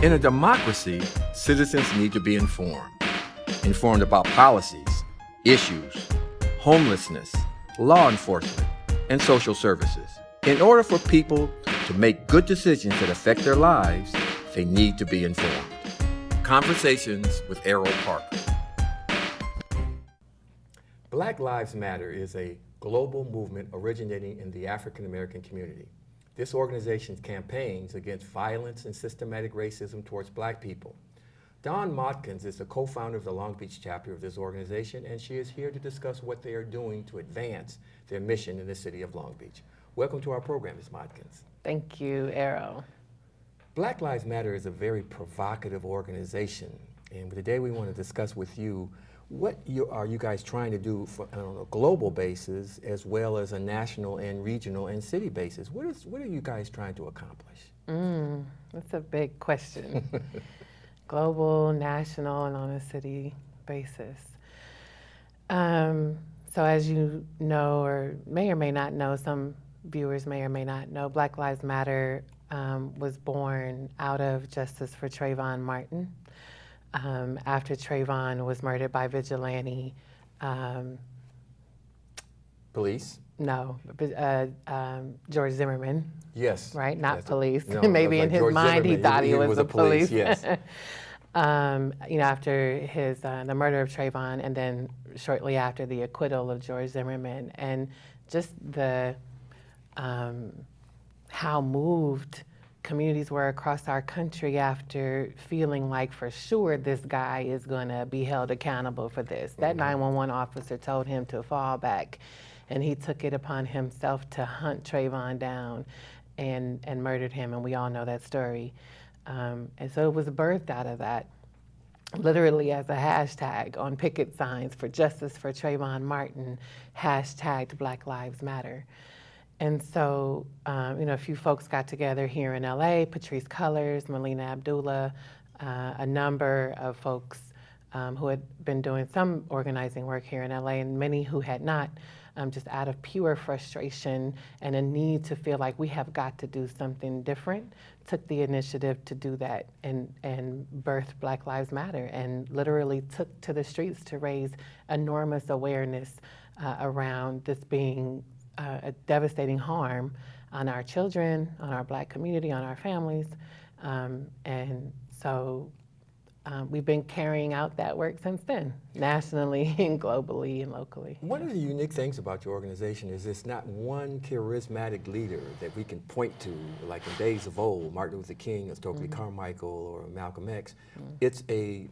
In a democracy, citizens need to be informed. Informed about policies, issues, homelessness, law enforcement, and social services. In order for people to make good decisions that affect their lives, they need to be informed. Conversations with Erroll Parker. Black Lives Matter is a global movement originating in the African American community. This organization campaigns against violence and systematic racism towards black people. Dawn Modkins is the co-founder of the Long Beach chapter of this organization, and she is here to discuss what they are doing to advance their mission in the city of Long Beach. Welcome to our program, Ms. Modkins. Thank you, Erroll. Black Lives Matter is a very provocative organization, and today we want to discuss with you what are you guys trying to do on a global basis as well as a national and regional and city basis? What are you guys trying to accomplish? That's a big question. Global, national, and on a city basis. So as you know, or may not know, some viewers may or may not know, Black Lives Matter was born out of justice for Trayvon Martin. After Trayvon was murdered by vigilante. Police? No, George Zimmerman. Yes. Right, not yes. police. No, Maybe in his George mind Zimmerman, he thought he was the police. Yes. After his the murder of Trayvon, and then shortly after the acquittal of George Zimmerman, and just the how moved communities were across our country after feeling like for sure this guy is going to be held accountable for this. That 911 officer told him to fall back, and he took it upon himself to hunt Trayvon down and murdered him, and we all know that story. And so it was birthed out of that, literally as a hashtag on picket signs for justice for Trayvon Martin, hashtagged Black Lives Matter. And so, a few folks got together here in LA, Patrice Cullors, Melina Abdullah, a number of folks who had been doing some organizing work here in LA, and many who had not, just out of pure frustration and a need to feel like we have got to do something different, took the initiative to do that and birthed Black Lives Matter, and literally took to the streets to raise enormous awareness around this being a devastating harm on our children, on our black community, on our families. And so we've been carrying out that work since then, nationally and globally and locally. One of the unique things about your organization is it's not one charismatic leader that we can point to, like in days of old, Martin Luther King or Stokely Carmichael or Malcolm X. It's a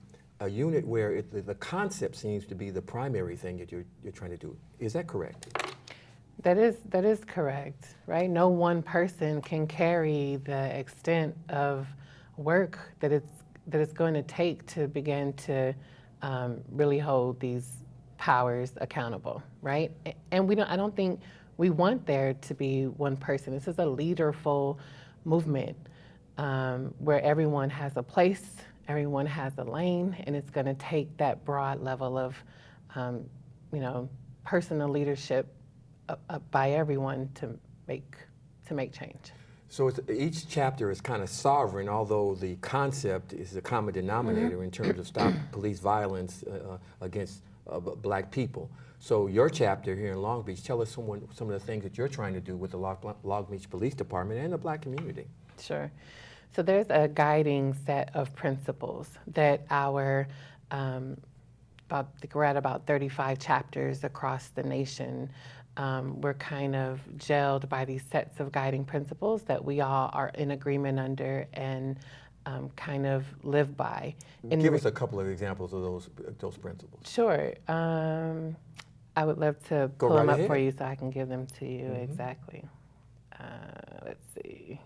unit where the concept seems to be the primary thing that you're trying to do. Is that correct? That is correct, right? No one person can carry the extent of work that it's going to take to begin to really hold these powers accountable, right? And I don't think we want there to be one person. This is a leaderful movement where everyone has a place, everyone has a lane, and it's going to take that broad level of, personal leadership by everyone to make change. So each chapter is kind of sovereign, although the concept is a common denominator in terms of stop police violence against black people. So your chapter here in Long Beach, tell us some of the things that you're trying to do with the Long Beach Police Department and the black community. Sure. So there's a guiding set of principles that we're at about 35 chapters across the nation. We're kind of gelled by these sets of guiding principles that we all are in agreement under and kind of live by. Give us a couple of examples of those principles. Sure. I would love to pull them up for you so I can give them to you exactly. Let's see.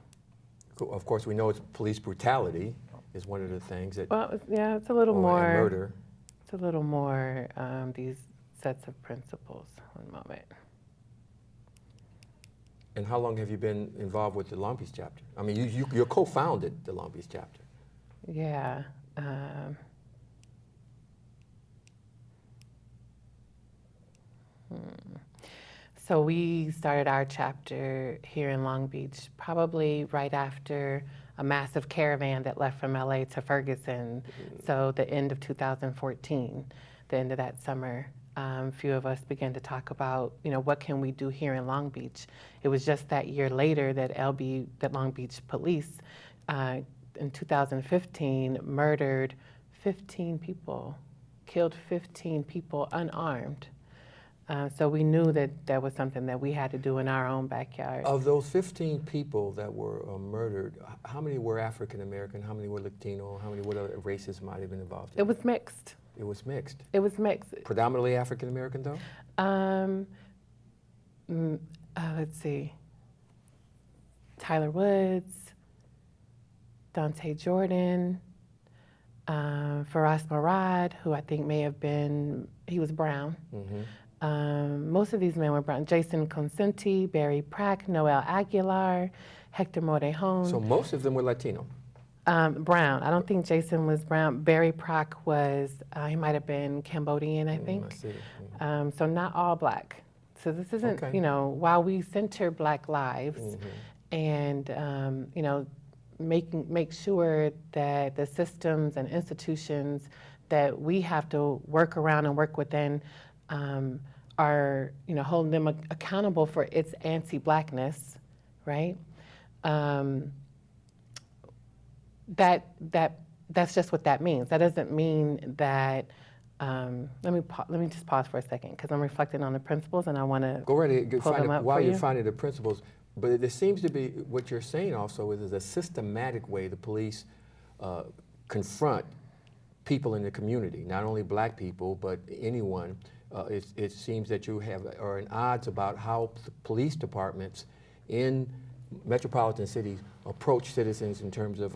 Of course, we know it's police brutality is one of the things that. Well, yeah, it's a little more. And murder. It's a little more these sets of principles. One moment. And how long have you been involved with the Long Beach chapter? I mean, you co-founded the Long Beach chapter. Yeah. So we started our chapter here in Long Beach probably right after a massive caravan that left from LA to Ferguson. So the end of 2014, the end of that summer, a few of us began to talk about, what can we do here in Long Beach? It was just that year later that Long Beach police, in 2015, murdered 15 people, killed 15 people unarmed. So we knew that that was something that we had to do in our own backyard. Of those 15 people that were murdered, how many were African American? How many were Latino? What other races might have been involved in It was mixed. It was mixed. It was mixed. Predominantly African American, though? Let's see. Tyler Woods, Dante Jordan, Faraz Marad, who I think may have been, he was brown. Most of these men were brown. Jason Consenti, Barry Prack, Noel Aguilar, Hector Morejon. So most of them were Latino? Brown. I don't think Jason was brown. Barry Prack was, he might have been Cambodian, I think. I see. So not all black. So this isn't, Okay. While we center Black lives and, make sure that the systems and institutions that we have to work around and work within are, holding them accountable for its anti-blackness, right? That's just what that means. That doesn't mean that. Let me just pause for a second because I'm reflecting on the principles and I want to go right ahead. pull them up While for you're you. finding the principles, but there seems to be what you're saying also is a systematic way the police confront people in the community, not only black people but anyone. It seems that you are in odds about how police departments in metropolitan cities approach citizens in terms of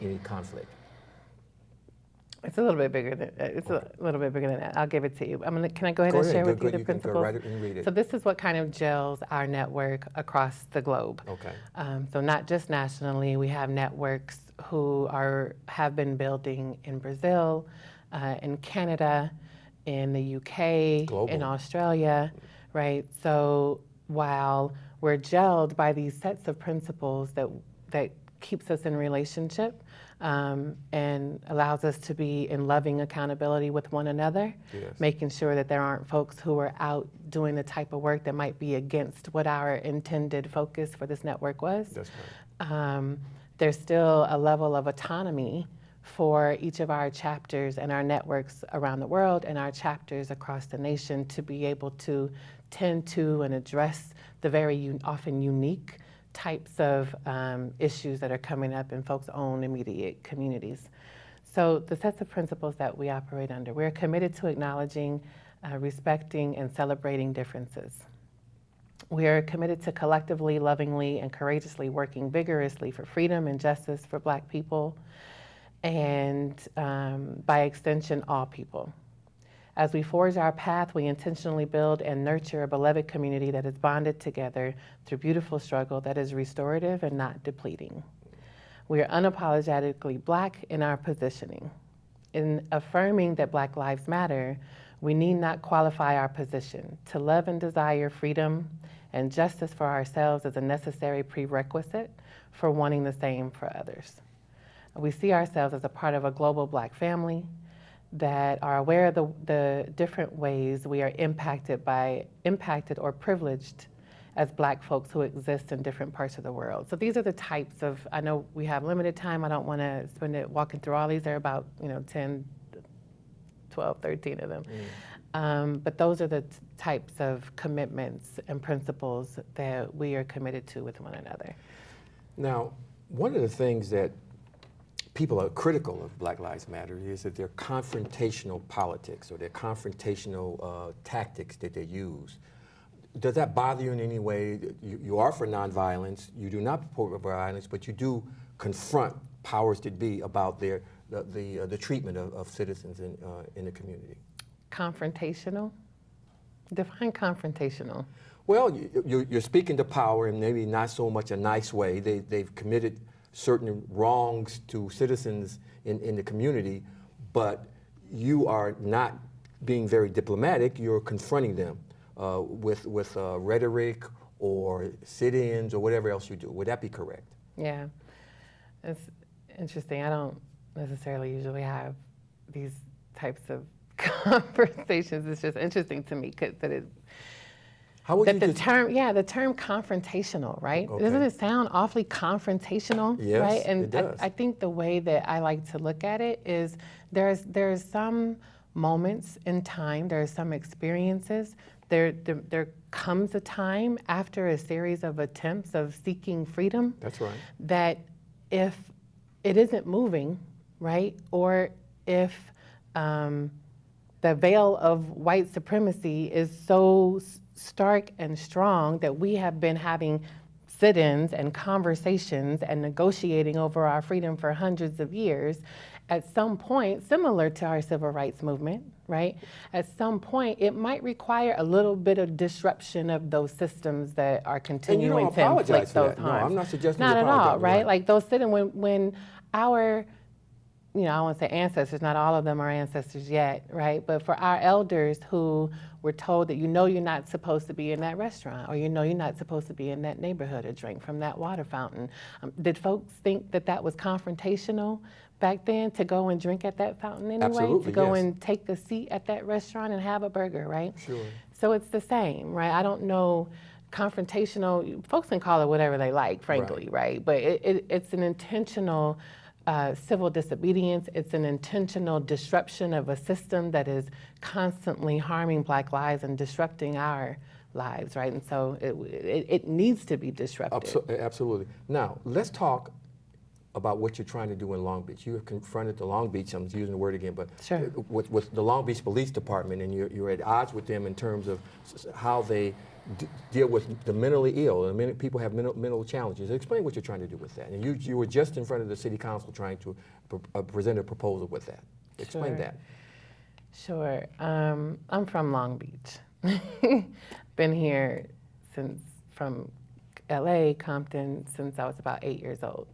any conflict. It's a little bit bigger than a little bit bigger than that. I'll give it to you. Can I go ahead and share with you the principles? Go right and read it. So this is what kind of gels our network across the globe. Okay. So not just nationally, we have networks who have been building in Brazil, in Canada, in the UK, Global. in Australia, right? So while we're gelled by these sets of principles that keeps us in relationship and allows us to be in loving accountability with one another, Yes. making sure that there aren't folks who are out doing the type of work that might be against what our intended focus for this network was. That's right. There's still a level of autonomy for each of our chapters and our networks around the world and our chapters across the nation to be able to tend to and address the very often unique types of issues that are coming up in folks' own immediate communities. So the sets of principles that we operate under, we're committed to acknowledging, respecting, and celebrating differences. We are committed to collectively, lovingly, and courageously working vigorously for freedom and justice for Black people, and by extension, all people. As we forge our path, we intentionally build and nurture a beloved community that is bonded together through beautiful struggle that is restorative and not depleting. We are unapologetically Black in our positioning. In affirming that Black lives matter, we need not qualify our position. To love and desire freedom and justice for ourselves is a necessary prerequisite for wanting the same for others. We see ourselves as a part of a global Black family that are aware of the different ways we are impacted or privileged as Black folks who exist in different parts of the world. So these are the types of, I know we have limited time, I don't want to spend it walking through all these. There are about 10, 12, 13 of them. But those are the types of commitments and principles that we are committed to with one another. Now, one of the things that people are critical of Black Lives Matter is that they're confrontational politics or they're confrontational tactics that they use. Does that bother you in any way? You are for nonviolence, you do not support violence, but you do confront powers that be about the treatment of citizens in the community. Confrontational? Define confrontational. Well, you're speaking to power in maybe not so much a nice way. They've committed certain wrongs to citizens in the community, but you are not being very diplomatic. You're confronting them with rhetoric or sit-ins or whatever else you do. Would that be correct? Yeah. It's interesting. I don't necessarily usually have these types of conversations. It's just interesting to me that it How would you the just, term, the term confrontational, right? Okay. Doesn't it sound awfully confrontational, Yes, right? And it does. I think the way that I like to look at it is there's some moments in time, there's some experiences. There comes a time after a series of attempts of seeking freedom that's right. that if it isn't moving, right, or if the veil of white supremacy is so stark and strong that we have been having sit-ins and conversations and negotiating over our freedom for hundreds of years, at some point, similar to our civil rights movement, right? At some point, it might require a little bit of disruption of those systems that are continuing to inflict those harms. No, I'm not suggesting Not you at apologize. all, right? Like those sit-ins when our I want to say ancestors, not all of them are ancestors yet, right? But for our elders who were told that you're not supposed to be in that restaurant, or you're not supposed to be in that neighborhood or drink from that water fountain. Did folks think that was confrontational back then, to go and drink at that fountain anyway? Absolutely, to go yes. and take a seat at that restaurant and have a burger, right? Sure. So it's the same, right? I don't know, confrontational, folks can call it whatever they like, frankly, right? But it's an intentional civil disobedience. It's an intentional disruption of a system that is constantly harming Black lives and disrupting our lives, right? And so it needs to be disrupted. Absolutely. Now, let's talk about what you're trying to do in Long Beach. You have confronted the Long Beach, I'm using the word again, but Sure. with the Long Beach Police Department, and you're at odds with them in terms of how they deal with the mentally ill, and people have mental challenges. Explain what you're trying to do with that. And you were just in front of the City Council trying to present a proposal with that. Explain Sure. that. Sure. I'm from Long Beach. Been here from LA, Compton, since I was about 8 years old.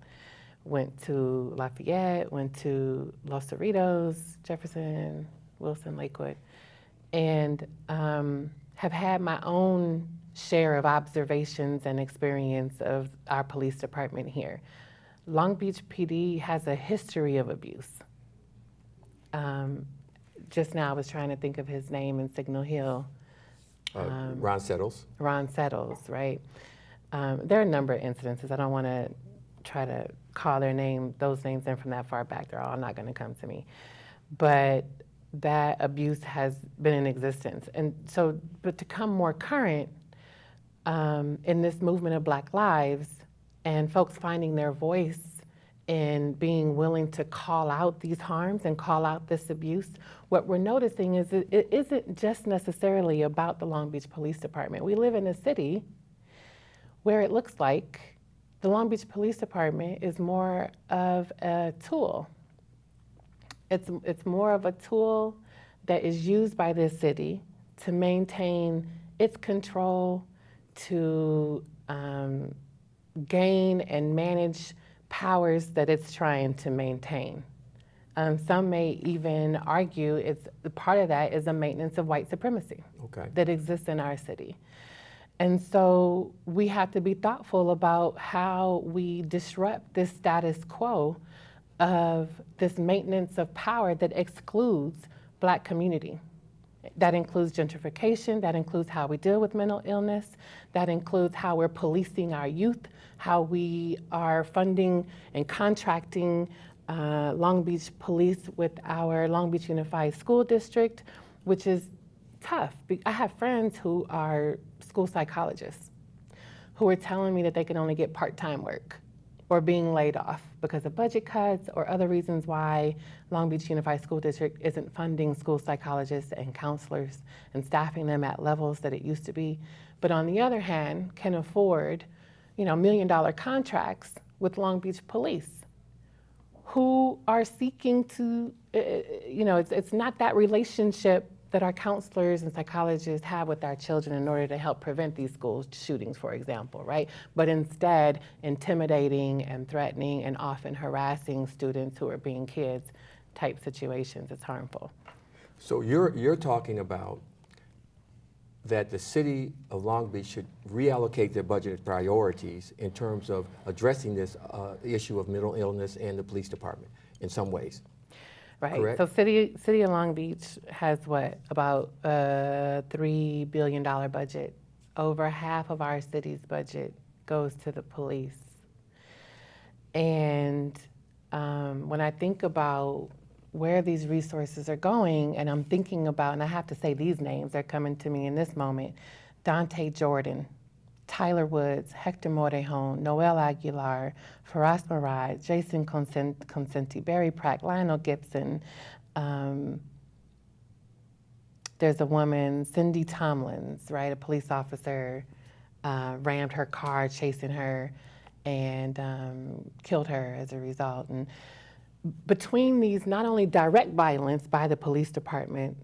Went to Lafayette, went to Los Cerritos, Jefferson, Wilson, Lakewood, and have had my own share of observations and experience of our police department here. Long Beach PD has a history of abuse. Just now I was trying to think of his name in Signal Hill. Ron Settles. Ron Settles, right? There are a number of incidences. I don't want to try to call those names in from that far back. They're all not going to come to me. But that abuse has been in existence. And so, but to come more current in this movement of Black lives and folks finding their voice and being willing to call out these harms and call out this abuse, what we're noticing is it isn't just necessarily about the Long Beach Police Department. We live in a city where it looks like the Long Beach Police Department is more of a tool. It's more of a tool that is used by this city to maintain its control, to gain and manage powers that it's trying to maintain. Some may even argue part of that is a maintenance of white supremacy that exists in our city. And so we have to be thoughtful about how we disrupt this status quo of this maintenance of power that excludes Black community. That includes gentrification, that includes how we deal with mental illness, that includes how we're policing our youth, how we are funding and contracting Long Beach Police with our Long Beach Unified School District, which is tough. I have friends who are school psychologists who are telling me that they can only get part-time work or being laid off because of budget cuts or other reasons why Long Beach Unified School District isn't funding school psychologists and counselors and staffing them at levels that it used to be. But on the other hand, can afford, $1 million contracts with Long Beach Police, who are seeking to, it's not that relationship that our counselors and psychologists have with our children in order to help prevent these school shootings, for example, right? But instead, intimidating and threatening and often harassing students who are being kids type situations. It's harmful. So you're talking about that the city of Long Beach should reallocate their budget priorities in terms of addressing this issue of mental illness and the police department in some ways. Right. Correct? So city of Long Beach has what, about a $3 billion budget. Over half of our city's budget goes to the police. And when I think about where these resources are going, and I'm thinking about, and I have to say these names, they're coming to me in this moment: Dante Jordan, Tyler Woods, Hector Morejon, Noel Aguilar, Faraz Maraj, Jason Consenti, Barry Pratt, Lionel Gibson. There's a woman, Cindy Tomlins, right, a police officer, rammed her car chasing her and killed her as a result. And between these, not only direct violence by the police department,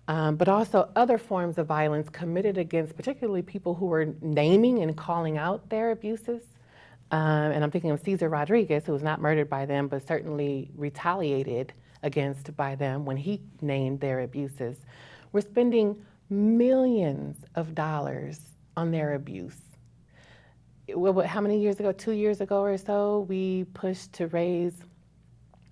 but also other forms of violence committed against particularly people who were naming and calling out their abuses. And I'm thinking of Cesar Rodriguez, who was not murdered by them, but certainly retaliated against by them when he named their abuses. We're spending millions of dollars on their abuse. How many years ago, 2 years ago or so, we pushed to raise,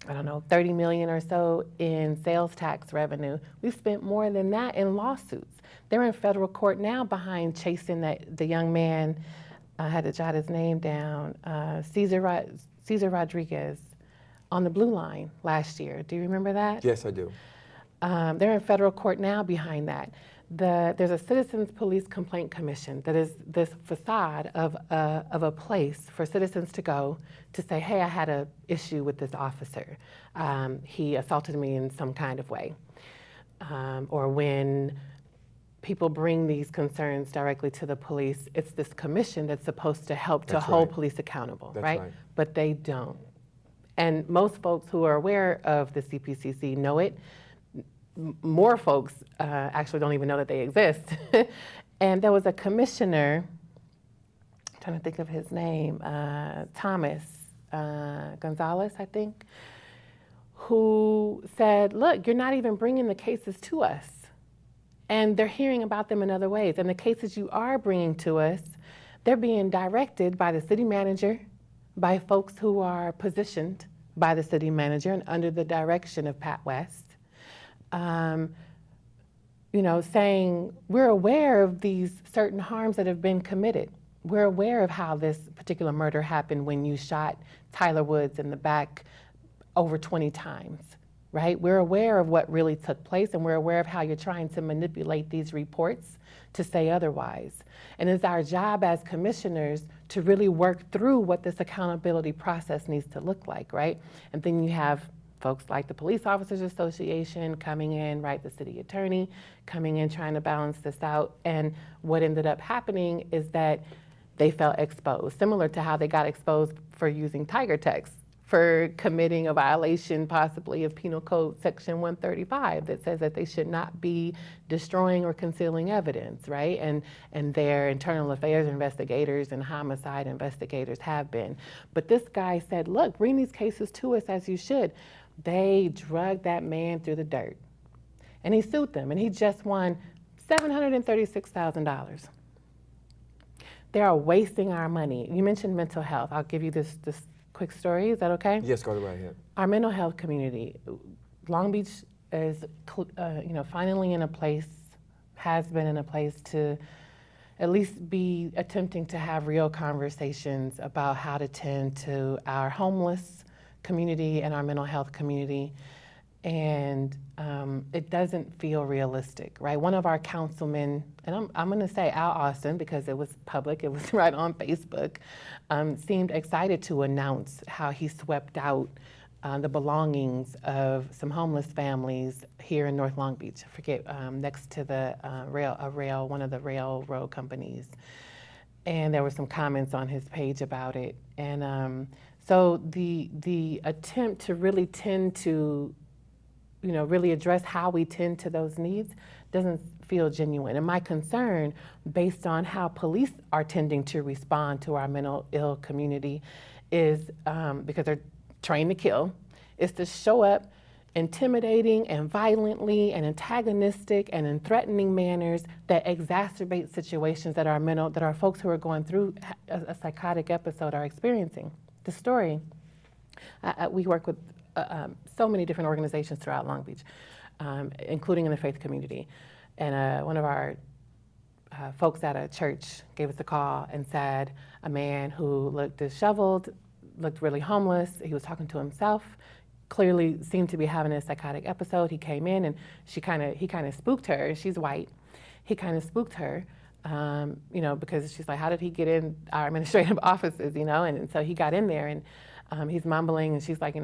I don't know, 30 million or so in sales tax revenue. We've spent more than that in lawsuits. They're in federal court now behind chasing the young man, I had to jot his name down, Cesar Rodriguez, on the Blue Line last year. Do you remember that? Yes, I do. They're in federal court now behind that. There's a Citizens Police Complaint Commission that is this facade of a place for citizens to go to say, hey, I had an issue with this officer. He assaulted me in some kind of way. Or when people bring these concerns directly to the police, it's this commission that's supposed to help to hold police accountable, right? But they don't. And most folks who are aware of the CPCC know it. More folks actually don't even know that they exist. And there was a commissioner, I'm trying to think of his name, Thomas Gonzalez, I think, who said, look, you're not even bringing the cases to us. And they're hearing about them in other ways. And the cases you are bringing to us, they're being directed by the city manager, by folks who are positioned by the city manager and under the direction of Pat West. Saying we're aware of these certain harms that have been committed. We're aware of how this particular murder happened when you shot Tyler Woods in the back over 20 times, right? We're aware of what really took place, and we're aware of how you're trying to manipulate these reports to say otherwise. And it's our job as commissioners to really work through what this accountability process needs to look like, right? And then you have folks like the Police Officers Association coming in, right, the city attorney coming in trying to balance this out. And what ended up happening is that they felt exposed, similar to how they got exposed for using tiger text, for committing a violation possibly of Penal Code Section 135 that says that they should not be destroying or concealing evidence, right? And their internal affairs investigators and homicide investigators have been. But this guy said, look, bring these cases to us as you should. They drugged that man through the dirt. And he sued them, and he just won $736,000. They are wasting our money. You mentioned mental health. I'll give you this quick story. Is that okay? Yes, go right ahead. Our mental health community, Long Beach is, finally in a place, has been in a place to at least be attempting to have real conversations about how to tend to our homeless community and our mental health community. And it doesn't feel realistic, right? One of our councilmen, and I'm gonna say Al Austin because it was public, it was right on Facebook, seemed excited to announce how he swept out the belongings of some homeless families here in North Long Beach. I forget, next to the one of the railroad companies. And there were some comments on his page about it. And so the attempt to really tend to really address how we tend to those needs doesn't feel genuine. And my concern, based on how police are tending to respond to our mental ill community, is because they're trained to kill, is to show up intimidating and violently and antagonistic and in threatening manners that exacerbate situations that our folks who are going through a psychotic episode are experiencing. The story, we work with so many different organizations throughout Long Beach, including in the faith community. And one of our folks at a church gave us a call and said a man who looked disheveled, looked really homeless, he was talking to himself, clearly seemed to be having a psychotic episode. He came in and he kind of spooked her. She's white. He kind of spooked her, because she's like, how did he get in our administrative offices, And so he got in there and he's mumbling and she's like,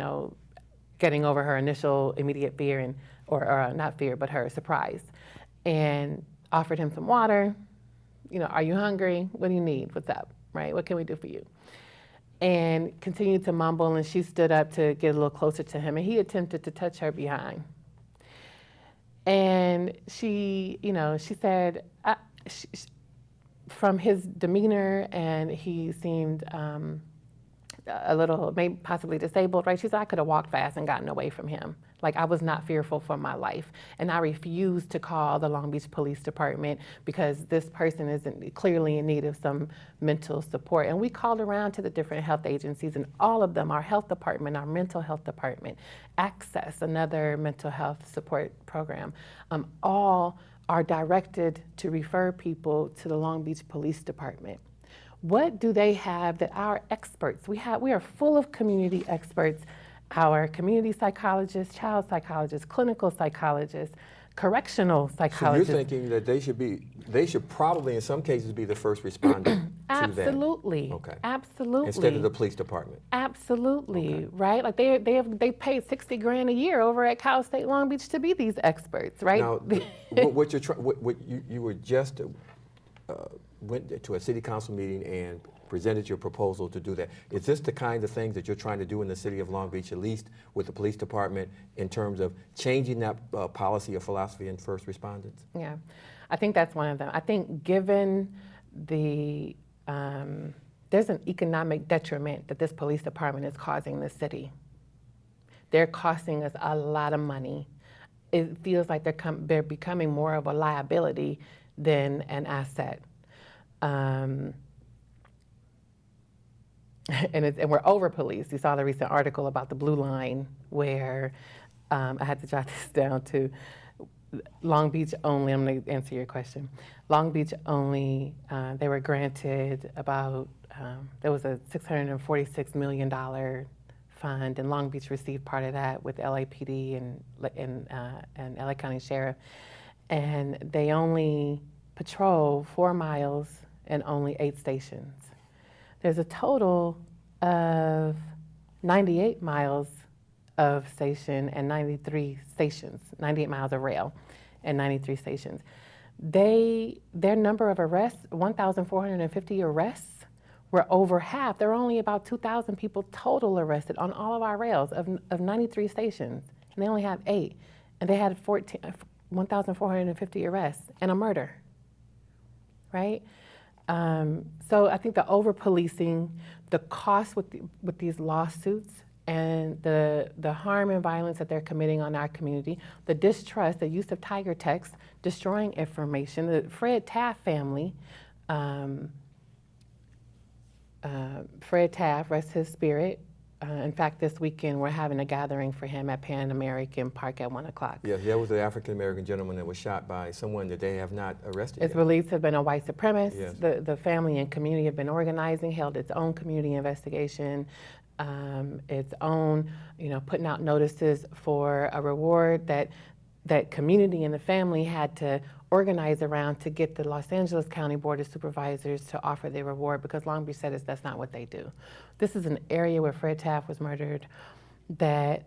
getting over her initial immediate fear or not fear, but her surprise, and offered him some water. Are you hungry? What do you need? What's up? Right? What can we do for you? And continued to mumble, and she stood up to get a little closer to him, and he attempted to touch her behind. And she said, from his demeanor, and he seemed a little, maybe possibly disabled, right? She said, I could have walked fast and gotten away from him. Like, I was not fearful for my life. And I refused to call the Long Beach Police Department because this person isn't clearly in need of some mental support. And we called around to the different health agencies, and all of them, our health department, our mental health department, Access, another mental health support program, all are directed to refer people to the Long Beach Police Department. What do they have that our experts, we are full of community experts, our community psychologists, child psychologists, clinical psychologists, correctional psychologists. So you're thinking that they should probably in some cases be the first responder to that? Absolutely. Okay. Absolutely. Instead of the police department? Absolutely, okay. Right? Like they paid $60,000 a year over at Cal State Long Beach to be these experts, right? Now, what you were just went to a city council meeting and presented your proposal to do that. Is this the kind of things that you're trying to do in the city of Long Beach, at least with the police department, in terms of changing that policy or philosophy in first responders? Yeah, I think that's one of them. I think given the, there's an economic detriment that this police department is causing the city. They're costing us a lot of money. It feels like they're becoming more of a liability than an asset. And we're over-policed. You saw the recent article about the Blue Line where I had to jot this down to Long Beach only. I'm going to answer your question. Long Beach only, they were granted about, there was a $646 million fund, and Long Beach received part of that with LAPD and LA County Sheriff. And they only patrol 4 miles and only 8 stations. There's a total of 98 miles of station and 93 stations, 98 miles of rail and 93 stations. Their number of arrests, 1,450 arrests, were over half. There were only about 2,000 people total arrested on all of our rails of 93 stations, and they only have 8. And they had 1,450 arrests and a murder, right? So I think the over-policing, the cost with these lawsuits, and the harm and violence that they're committing on our community, the distrust, the use of tiger text, destroying information, the Fred Taft family, Fred Taft, rest his spirit. In fact, this weekend we're having a gathering for him at Pan American Park at 1 o'clock. Yeah, that was the African-American gentleman that was shot by someone that they have not arrested It's yet. believed to have been a white supremacist. Yes. The family and community have been organizing, held its own community investigation, its own, putting out notices for a reward that community and the family had to organize around to get the Los Angeles County Board of Supervisors to offer their reward, because Long Beach said that's not what they do. This is an area where Fred Taft was murdered,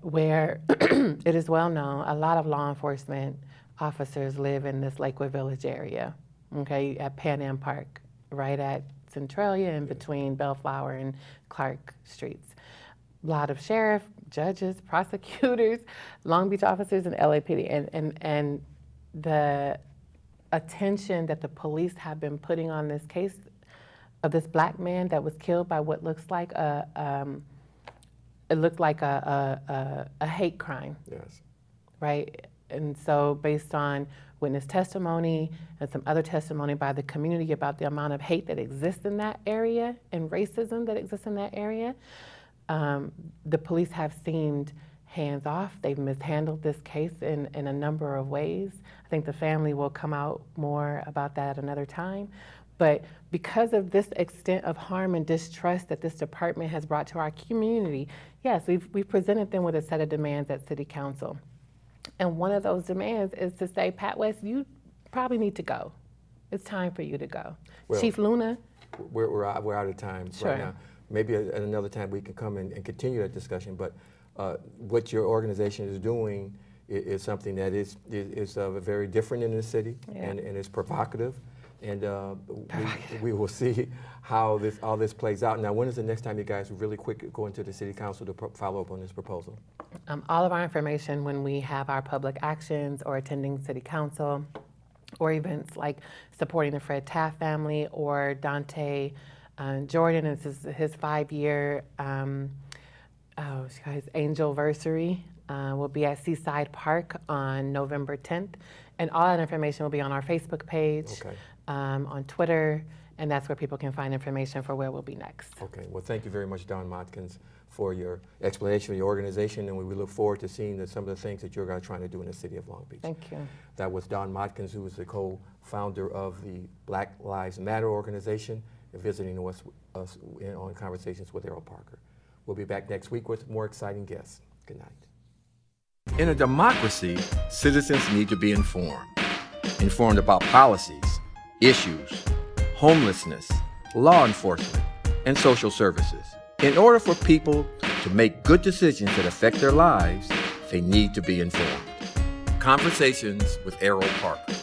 where it is well known, a lot of law enforcement officers live in this Lakewood Village area, okay, at Pan Am Park, right at Centralia in between Bellflower and Clark Streets. A lot of sheriff, judges, prosecutors, Long Beach officers, and LAPD, and the attention that the police have been putting on this case of this black man that was killed by what looks like a hate crime. Yes. right? And so based on witness testimony and some other testimony by the community about the amount of hate that exists in that area and racism that exists in that area, the police have seemed hands off. They've mishandled this case in a number of ways. I think the family will come out more about that at another time. But because of this extent of harm and distrust that this department has brought to our community, yes, we've presented them with a set of demands at City Council. And one of those demands is to say, Pat West, you probably need to go. It's time for you to go. Well, Chief Luna? We're out of time Sure. right now. Maybe at another time we can come and continue that discussion, but what your organization is doing is something that is very different in the city, Yeah. and it's provocative, and we will see how all this plays out. Now, when is the next time you guys really quick go into the City Council to follow up on this proposal? All of our information when we have our public actions or attending City Council or events like supporting the Fred Taft family or Dante Jordan, this is his 5-year his Angelversary will be at Seaside Park on November 10th. And all that information will be on our Facebook page, Okay. On Twitter, and that's where people can find information for where we'll be next. Okay, well, thank you very much, Don Modkins, for your explanation of your organization, and we look forward to seeing some of the things that you're guys trying to do in the city of Long Beach. Thank you. That was Don Modkins, who is the co-founder of the Black Lives Matter organization, and visiting us on Conversations with Erroll Parker. We'll be back next week with more exciting guests. Good night. In a democracy, citizens need to be informed about policies, issues, homelessness, law enforcement, and social services. In order for people to make good decisions that affect their lives, they need to be informed. Conversations with Erroll Parker.